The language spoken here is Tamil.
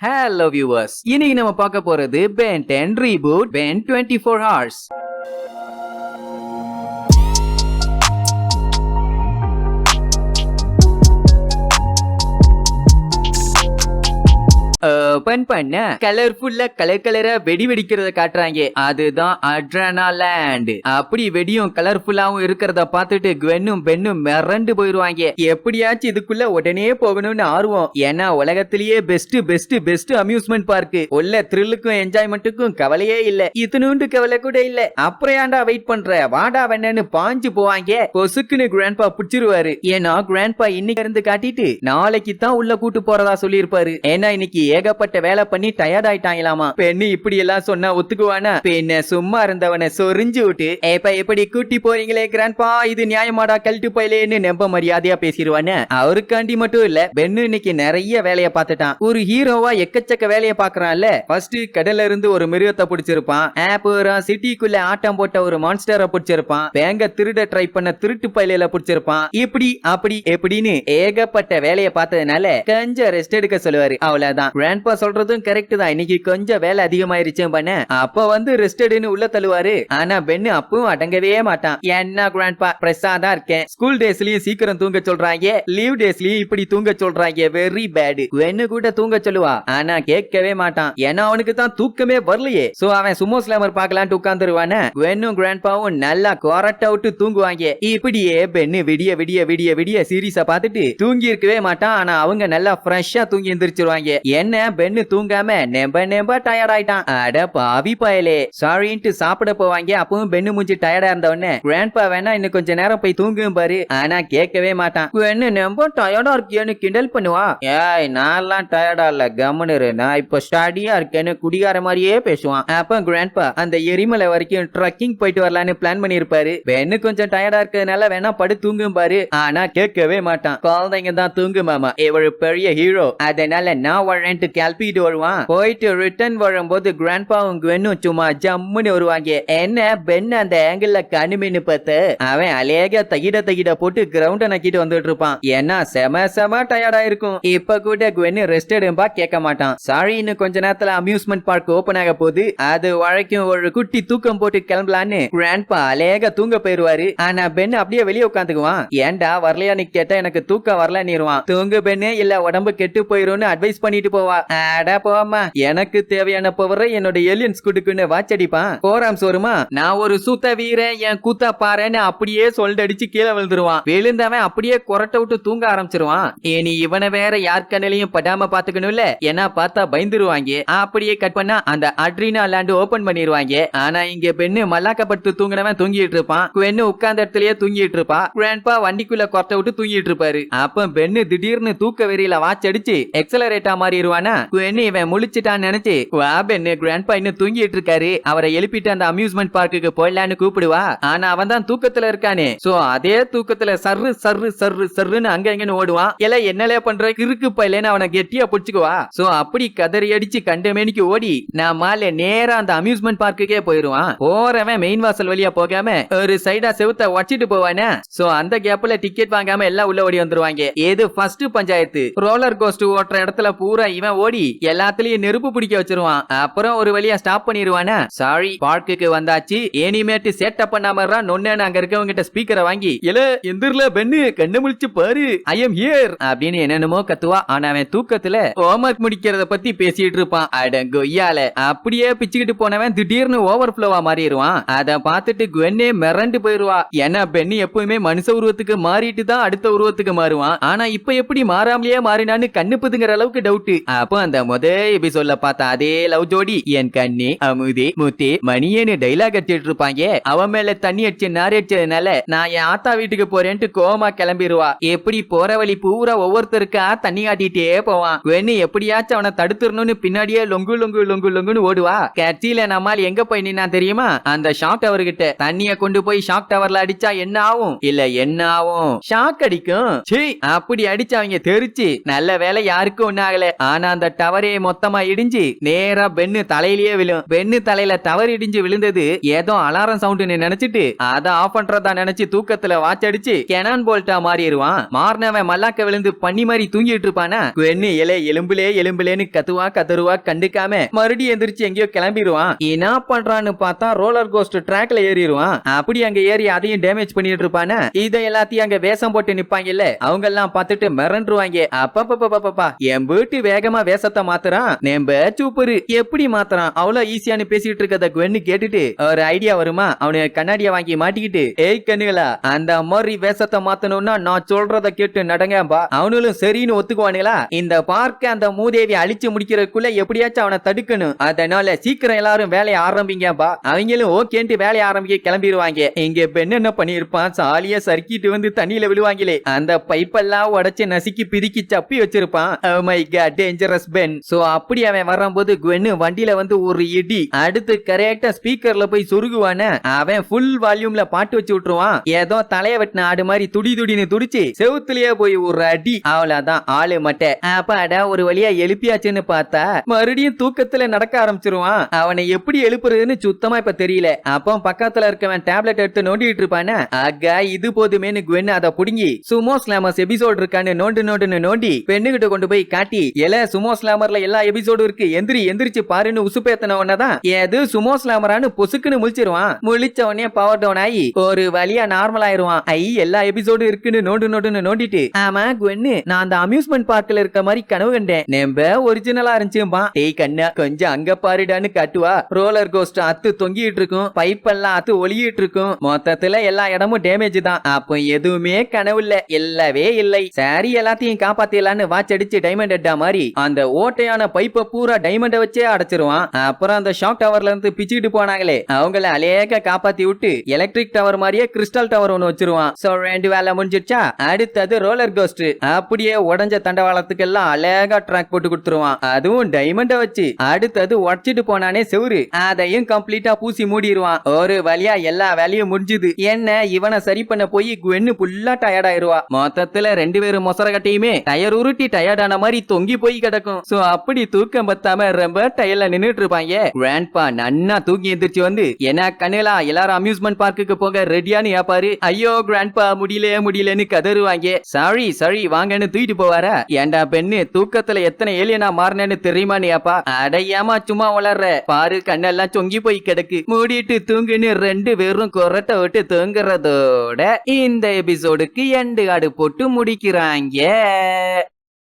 Hello viewers. இன்னைக்கு நம்ம பார்க்க போறது Ben 10 Reboot Ben 24 Hours. Open பண்ண கலர்ஃபுல்லா கலரா வெடி வெடிக்கிறத காட்டுறாங்க. அதுதான் அட்ரெனாலாண்ட். அப்படி வெடியும் கலர்ஃபுல்லாவும் இருக்கிறத பார்த்துட்டு குவென்னும் பென்னும் மிரண்டு போயிருவாங்க. எப்படியாச்சும் இதுக்குள்ள உடனே போகணும்னு ஆர்வம். ஏன்னா உலகத்திலேயே பெஸ்ட் அம்யூஸ்மெண்ட் பார்க். உள்ள த்ரில்லுக்கும் என்ஜாய்மெண்ட்டுக்கும் கவலையே இல்ல. இத்தனூண்டு கவலை கூட இல்ல. அப்புறம் ஏன்டா வெயிட் பண்ற, வாடா வேணன்னு பாஞ்சு போவாங்க. பொசுக்குன்னு கிராண்ட்பா பிடிச்சிருவாரு. ஏன்னா கிராண்ட்பா இன்னைக்கு இருந்து காட்டிட்டு நாளைக்கு தான் உள்ள கூட்டு போறதா சொல்லியிருப்பாரு. ஏன்னா இன்னைக்கு ஏகப்பட்ட வேலை பண்ணி டயர்ட் ஆயிட்டாங்களாமா. பெண்ணு இப்படி எல்லாம் சொன்னா ஒத்துக்குவானா? பெண்ண சும்மா இருந்தவனை சொரிஞ்சு விட்டு ஏப்பா எப்படி கூட்டி போறீங்களே கிராண்ட்பா, இது நியாயமாடா கழட்டு போயிலேன்னு நம்ப மரியாதையா பேசிடுவானே. அவருக்காண்டி மட்டும் இல்ல, பெண்ணு இன்னைக்கு நிறைய வேலையை பார்த்துட்டான். ஒரு ஹீரோவா எக்கச்சக்க வேலையை பாக்குறான்ல. ஃபர்ஸ்ட் கடல்ல இருந்து ஒரு மிருகத்தை பிடிச்சிருப்பான். அப்புறம் சிட்டிக்குள்ள ஆட்டம் போட்ட ஒரு மான்ஸ்டரை பிடிச்சிருப்பான். பேங்க திருட ட்ரை பண்ண திருட்டு பயில பிடிச்சிருப்பான். இப்படி அப்படி எப்படின்னு ஏகப்பட்ட வேலையை பார்த்ததுனால கொஞ்சம் ரெஸ்ட் எடுக்க சொல்லுவாரு. அவ்வளவுதான். கிராண்ட்பா சொல்றதும் கரெக்ட் தான். இன்னைக்கு கொஞ்சம் வேலை அதிகமாயிருச்சு பண்ண. அப்ப வந்து ரெஸ்ட் எடுன்னு உள்ள தள்ளுவாரு. ஆனா பென்னு அப்பவும் அடங்கவே மாட்டான். என்ன கிராண்ட்பா பிரசாதா இருக்கேன். ஸ்கூல் டேஸ்லயும் சீக்கிரம் தூங்க சொல்றாங்க, லீவ் டேஸ்லயும் இப்படி தூங்க சொல்றாங்க. Very bad. பென்னு கூட தூங்க சொல்லுவா, ஆனா கேட்கவே மாட்டான். ஏன்னா அவனுக்கு தான் தூக்கமே வரலையே. சோ அவன் சுமோ ஸ்லாமர் பார்க்கலான்னு உட்கார்ந்துருவானே. பென்னும் கிராண்ட்பாவும் நல்லா கொரட்ட விட்டு தூங்குவாங்க. இப்படியே பென்னு விடிய விடிய விடிய விடிய சீரிஸ பார்த்துட்டு தூங்கி இருக்கவே மாட்டான். ஆனா அவங்க நல்லா ஃப்ரெஷ்ஷா தூங்கி எந்திரிச்சிருவாங்க. என்ன பென்னு தூங்காம நெம்ப டயர்ட் ஆயிட்டான். அட பாவி பயலே, சாரின்ட்டு சாப்பிட போவாங்க. அப்பவும் பென்னு மூஞ்சி டயர்டா இருந்தவொடனே கிராண்ட்பா வேணா இன்னும் கொஞ்ச நேரம் போய் தூங்கும் பாரு. ஆனா கேட்கவே மாட்டான். பென்னு நெம்ப டயர்டா இருக்கியோன்னு கிண்டல் பண்ணுவா. ஏய் நான்லாம் டயர்டா இல்ல, கம்முனு நான் இப்ப ஸ்டடியா இருக்கேன்னு குடிகார மாதிரியே பேசுவான். அப்ப கிராண்ட்பா அந்த எரிமலை வரைக்கும் ட்ரக்கிங் போயிட்டு வரலான்னு பிளான் பண்ணிருப்பாரு. பென்னு கொஞ்சம் டயர்டா இருக்கிறதுனால வேணா படு தூங்கும் பாரு. ஆனா கேட்கவே மாட்டான். குழந்தைங்க தான் தூங்கு மாமா, இவரு பெரிய ஹீரோ, அதனால நான் வரேன்ட்டு கிளப்பிட்டு வருவான். போயிட்டு ரிட்டர்ன் வரும்போது கிராண்ட்பாவும் குவென்னும் சும்மா ஜம்முன்னு வருவாங்க. என்ன பென் அந்த ஆங்கிள் கண்ணுமின்னு பார்த்து அவன் அலேக தகிட போட்டு கிரவுண்ட நக்கிட்டு வந்துட்டு இருப்பான். ஏன்னா செம டயர்டா இருக்கும். இப்ப கூட குவென்னு ரெஸ்ட் எடும்பா கேட்க மாட்டான். சாரி இன்னும் கொஞ்ச நேரத்துல அம்யூஸ்மெண்ட் பார்க் ஓபன் ஆக போகுது, அது வரைக்கும் ஒரு குட்டி தூக்கம் போட்டு கிளம்பலான்னு கிராண்ட்பா அலேக தூங்க போயிருவாரு. ஆனா பென் அப்படியே வெளியே உட்காந்துக்குவான். ஏன்டா வரலையான்னு கேட்டா எனக்கு தூக்கம் வரலன்னுருவான். தூங்கு பெண்ணு, இல்ல உடம்பு கெட்டு போயிரும்னு அட்வைஸ் பண்ணிட்டு போவா. அட போமா, எனக்கு தேவையான பவரை என்னோட ஏலியன்ஸ் குடுக்குன்னு வாச்சடிப்பான். போராம் சோறுமா, நான் ஒரு சூத்த வீரன், என் கூத்தா பாருன்னு அப்படியே சொல்லிட்டு அடிச்சு கீழே விழுந்துருவான். விழுந்தவன் அப்படியே கொரட்டை விட்டு தூங்க ஆரம்பிச்சிருவான். இனி இவனை வேற யார் கண்ணிலையும் படாம பாத்துக்கணும்ல, ஏன்னா பார்த்தா பயந்துருவாங்க. அப்படியே கட் பண்ணா அந்த அட்ரினா லேண்ட் ஓபன் பண்ணிடுவாங்க. ஆனா இங்க பெண்ணு மல்லாக்கப்பட்டு தூங்கினவன் தூங்கிட்டு இருப்பான். பெண்ணு உட்கார்ந்த இடத்துலயே தூங்கிட்டு இருப்பா. கிராண்ட்பா வண்டிக்குள்ள கொரட்டை விட்டு தூங்கிட்டு இருப்பாரு. அப்ப பெண்ணு திடீர்னு தூக்க வெறியில வாட்ச் அடிச்சு எக்ஸலரேட்டா மாறிடுவானா. பெண்ணு இவன் முழிச்சிட்டான்னு நினைச்சு வா பெண்ணு, கிராண்ட்பா இன்னும் தூங்கிட்டு இருக்காரு, அவரை எழுப்பிட்டு அந்த அம்யூஸ்மெண்ட் பார்க்குக்கு போயிடலான்னு கூப்பிடுவா. ஆனா அவன் தான் தூக்கத்துல இருக்கானே. சோ அதே தூக்கத்துல சர்ருன்னு அங்க எங்கன்னு ஓடுவான். எல்லாம் என்னலே பண்ற கிறுக்கு பையலேன்னு அவனை கெட்டியா புடிச்சுக்குவா. சோ அப்படி கதறி அடிச்சு கண்டமேனிக்கு ஓடி நான் மாலை நேரா அந்த அம்யூஸ்மெண்ட் பார்க்குக்கே போயிருவான். போறவன் மெயின் வாசல் வழியா போகாம ஒரு சைடா செவுத்த வச்சிட்டு போவானே. சோ அந்த கேப்ல டிக்கெட் வாங்காம எல்லாம் உள்ள ஓடி வந்துருவாங்க. ஏது ஃபர்ஸ்ட் பஞ்சாயத்து ரோலர் கோஸ்ட் ஓட்டுற இடத்துல பூரா இவன் ஓடி எல்லாத்துலயும் நெருப்பு பிடிக்க வச்சிருவான். அப்புறம் ஒரு வழியா ஸ்டாப் பண்ணிடுவானா. சாரி பார்க்குக்கு வந்தாச்சு, இனிமேட்டு சேட்டப் பண்ணாம நொன்னு அங்க இருக்கவங்க கிட்ட ஸ்பீக்கரை வாங்கி எல எந்திரல பெண்ணு கண்ணு முழிச்சு பாரு, ஐ எம் ஹியர் அப்படின்னு என்னென்னமோ கத்துவா. ஆனா அவன் தூக்கத்துல ஹோம்வொர்க் முடிக்கிறத பத்தி பேசிட்டு இருப்பான். அடங்கொய்யால அப்படியே பிச்சுக்கிட்டு போனவன் திடீர்னு ஓவர் ஃப்ளோவா மாறிடுவான். அத பார்த்துட்டு குவென்னே மிரண்டு போயிருவா. ஏன்னா பெண்ணு எப்பவுமே மனுஷ உருவத்துக்கு மாறிட்டு தான் அடுத்த உருவத்துக்கு மாறுவான். ஆனா இப்ப எப்படி மாறாமலேயே மாறினான்னு கண்ணு புதுங்கிற அளவுக்கு டவுட். அப்போ அந்த எபிசோட்ல பார்த்தா அதே லவ் ஜோடி என் கண்ணி அமுதி முத்தி மணியேன்னு டைலாக் அடிச்சிட்டு இருப்பாங்க. அவன் மேல தண்ணி அடிச்சு நாரி அடிச்சதுனால நான் என் ஆத்தா வீட்டுக்கு போறேன்ட்டு கோமா கிளம்பிடுவா. எப்படி போற வழி பூரா ஒவ்வொருத்தருக்கா தண்ணி காட்டிட்டே போவான். வெண்ணி எப்படியாச்சும் அவனை தடுத்துடணும்னு பின்னாடியே லொங்குன்னு ஓடுவா. கட்சியில நம்மால் எங்க போய் நின்னா தெரியுமா? அந்த ஷாக் டவர் கிட்ட. தண்ணிய கொண்டு போய் ஷாக் டவர்ல அடிச்சா என்ன ஆகும்? இல்ல என்ன ஆகும்? ஷாக் அடிக்கும். அப்படி அடிச்சு அவங்க தெரிச்சு நல்ல வேலை யாருக்கும் ஒண்ணு ஆகல. ஆனா அந்த டவரே மொத்தமா இடிஞ்சு நேரா பென்னு தலையிலேயே விழும். பென்னு தலையில டவர் இடிஞ்சு விழுந்தது ஏதோ அலாரம் சவுண்ட்னு நினைச்சிட்டு அத ஆஃப் பண்றதா நினைச்சு தூக்கத்துல வாட்ச் அடிச்சு கெனான் போல்ட்டா மாறிடுவான். மாறினவன் மல்லாக்க விழுந்து பண்ணி மாதிரி தூங்கிட்டு இருப்பானா. குவென்னு எலும்புலேன்னு கத்துவா கண்டுக்காம மறுபடியும் எந்திரிச்சு எங்கேயோ கிளம்பிடுவான். என்ன பண்றான்னு பார்த்தா ரோலர் கோஸ்ட் ட்ராக்ல ஏறிடுவான். அப்படி அங்க ஏறி அதையும் டேமேஜ் பண்ணிட்டு இருப்பானா. இதை எல்லாத்தையும் அங்க வேஷம் போட்டு நிப்பாங்கல்ல, அவங்க எல்லாம் பார்த்துட்டு மிரண்டுருவாங்க. அப்பப்பா என் வீட்டு வேகமா வேஷத்தை மாத்துறான், நம்ப சூப்பரு எப்படி மாத்துறான் அவ்வளவு ஈஸியானு பேசிட்டு இருக்கத குவென்னு கேட்டுட்டு ஒரு ஐடியா வருமா. அவனுக்கு கண்ணாடிய வாங்கி மாட்டிக்கிட்டு, ஏய் கண்ணுகளா, அந்த மாதிரி வேஷத்தை மாத்தணும்னா நான் சொல்றத கேட்டு நடங்கப்பா. அவனும் சரின்னு ஒத்துக்குவானுங்களா. இந்த பார்க்க அந்த மூதேவி அழிச்சு முடிக்கிறதுக்குள்ள எப்படியாச்சும் அவனை தடுக்கணும். அதனால சீக்கிரம் எல்லாரும் வேலையை ஆரம்பிங்கப்பா. அவங்களும் ஓகேன்ட்டு வேலையை ஆரம்பிக்க கிளம்பிடுவாங்க. இங்க பெண் என்ன பண்ணிருப்பான், சாலியா சறுக்கிட்டு வந்து தண்ணியில விழுவாங்களே, அந்த பைப்பெல்லாம் உடைச்சு நசுக்கி பிரிக்கி சப்பி வச்சிருப்பான். Oh my god, dangerous Ben. So அப்படி அவன் வரும்போது குவென்னு வண்டியில வந்து ஒரு இடி, அடுத்து கரெக்டா ஸ்பீக்கர்ல போய் சொருகுவான. அவன் ஃபுல் வால்யூம்ல பாட்டு வச்சு விட்டுருவான். ஏதோ தலைய வெட்டின ஆடு மாதிரி துடின்னு துடிச்சு செவுத்துலயே போய் ஒரு அடி. அவ்வளவுதான், ஆளு மட்டை. அப்பாடா ஒரு வழியா எழுப்பியாச்சுன்னு பார்த்தா மறுபடியும் தூக்கத்துல நடக்க ஆரம்பிச்சிருவான். அவனை எப்படி எழுப்புறதுன்னு சுத்தமா இப்ப தெரியல. அப்போ பக்கத்துல இருக்கவன் டேப்லெட் எடுத்து நோண்டிட்டு இருப்பானே. ஆகா இது போதுமேனு குவென்னு அதை புடுங்கி சுமோ ஸ்லாமர்ஸ் எபிசோட் இருக்கான்னு நோண்டுன்னு நோண்டி பெண்ணுகிட்ட கொண்டு போய் காட்டி, எல சுமோ ஸ்லாமர்ல எல்லா எபிசோடும் இருக்கு, எந்திரிச்சு பாருன்னு உசுப்பேத்தன உடனேதான் ஏது சுமோ ஸ்லாமரான்னு பொசுக்குன்னு முழிச்சிருவான். முழிச்ச உடனே பவர் டவுன் ஆகி ஒரு வழியா நார்மல் ஆயிருவான். எல்லா எபிசோடும் இருக்குன்னு நோண்டுன்னு நோண்டிட்டு, ஆமா குவென்னு நான் அந்த அம்யூஸ்மெண்ட் பார்க்ல இருக்க மாதிரி கனவு கண்டேன், நம்ப ஒரிஜினலா இருந்துச்சும்பா. டேய் கண்ணா கொஞ்சம் அங்க பாருடான்னு காட்டுவா. ரோலர் கோஸ்டர் அத்து தொங்கிட்டு இருக்கும், பைப்பெல்லாம் அத்து ஒளியிட்டு இருக்கும். மொத்தத்துல எல்லா இடமும் டேமேஜ் தான். அப்போ எதுவுமே கனவு இல்ல, இல்லவே இல்லை. சரி எல்லாத்தையும் காப்பாத்திடலான்னு வாட்ச் அடிச்சு டைமண்ட் ஹெட்டா மாதிரி அந்த ஓட்டையான பைப்பை பூரா டைமண்ட வச்சே அடைச்சிருவான். அப்புறம் அந்த ஷாக் டவர்ல இருந்து பிச்சுக்கிட்டு போனாங்களே அவங்கள அலேக்க காப்பாத்தி விட்டு எலக்ட்ரிக் டவர் மாதிரியே கிறிஸ்டல் டவர் ஒன்னு வச்சிருவான். சோ ரெண்டு வேலை முடிஞ்சிருச்சா. அடுத்தது ரோலர் கோஸ்டர் அப்படியே உடஞ்ச தண்டவாளத்துக்கு எல்லாம் அழகா ட்ராக் போட்டு கொடுத்துருவான், அதுவும் டைமண்ட வச்சு. அடுத்தது உடச்சிட்டு போனானே செவுரு, அதையும் கம்ப்ளீட்டா பூசி மூடிடுவான். ஒரு வழியா எல்லா வேலையும் முடிஞ்சுது. என்ன இவனை சரி பண்ண போய் குவென்னு ஃபுல்லா டயர்ட் ஆயிருவா. மொத்தத்துல ரெண்டு பேரும் மொசரகட்டையுமே டயர் உருட்டி டயர்டான மாதிரி தொங்கி போய் கிடக்கும். சோ அப்படி தூக்கம் பத்தாம ரொம்ப டயர்ல நின்னுட்டு இருப்பாங்க. கிராண்ட்பா நன்னா தூங்கி எந்திரிச்சு வந்து, என்ன கண்ணுலா எல்லாரும் அம்யூஸ்மெண்ட் பார்க்குக்கு போக ரெடியான்னு ஏப்பாரு. ஐயோ கிராண்ட்பா முடியலன்னு கதறுவாங்க. சாரி வாங்கன்னு தூக்கிட்டு போவாரா. ஏண்டா பெண்ணு தூக்கத்துல எத்தனை ஏலியனா மாறினேன்னு தெரியுமான்னு ஏப்பா. அடையாம சும்மா வளர்ற பாரு, கண்ணெல்லாம் சொங்கி போய் கிடக்கு, மூடிட்டு தூங்குன்னு ரெண்டு பேரும் கொரட்டை விட்டு தூங்குறதோட இந்த எபிசோடுக்கு எண்டு காடு போட்டு முடிக்கிறாங்க.